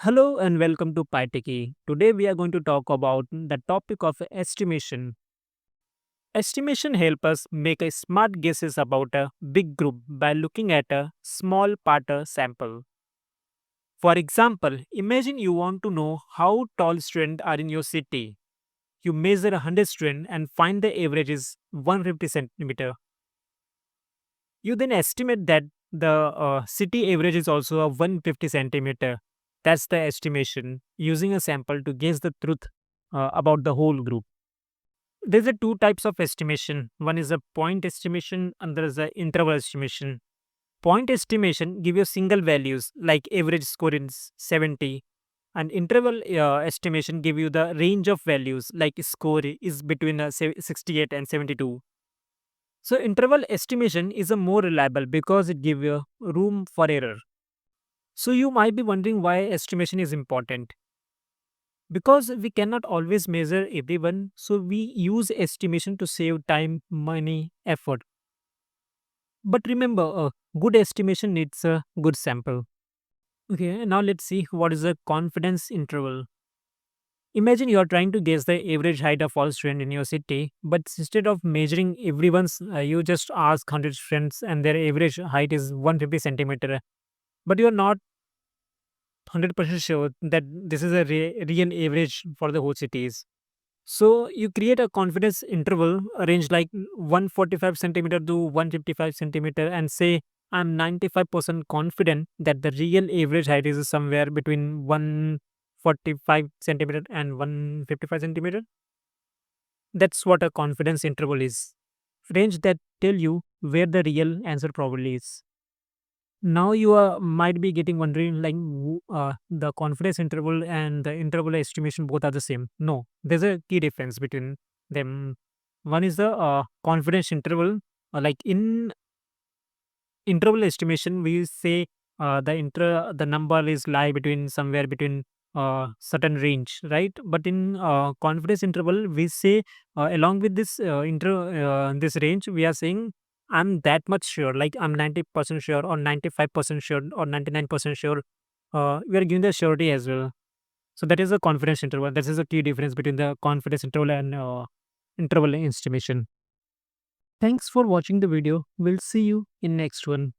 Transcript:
Hello and welcome to Pytechie. Today we are going to talk about the topic of estimation. Estimation help us make a smart guesses about a big group by looking at a small part sample. For example, imagine you want to know how tall students are in your city. You measure 100 students and find the average is 150 centimeter. You then estimate that the city average is also a 150 centimeter. That's the estimation, using a sample to guess the truth about the whole group. There's a two types of estimation. One is a point estimation, and there is a interval estimation. Point estimation give you single values like average score is 70, and interval estimation give you the range of values like score is between 68 and 72. So interval estimation is a more reliable because it gives you room for error. So you might be wondering why estimation is important. Because we cannot always measure everyone, so we use estimation to save time, money, effort. But remember, a good estimation needs a good sample. Okay, now let's see what is a confidence interval. Imagine you are trying to guess the average height of all students in your city, but instead of measuring everyone's, you just ask 100 students and their average height is 150 centimeter. But you are not 100% sure that this is a real average for the whole cities. So you create a confidence interval range like 145 centimeter to 155 centimeter and say I'm 95% confident that the real average height is somewhere between 145 centimeter and 155 centimeter. That's what a confidence interval is. Range that tell you where the real answer probably is. Now you are might be getting wondering like the confidence interval and the interval estimation both are the same. No, there's a key difference between them. One is the confidence interval. Like in interval estimation, we say the number is lie between somewhere between certain range, right? But in confidence interval, we say along with this this range, we are saying I'm that much sure, like I'm 90% sure, or 95% sure, or 99% sure. We are giving the surety as well. So that is a confidence interval. That is a key difference between the confidence interval and interval estimation. Thanks for watching the video. We'll see you in next one.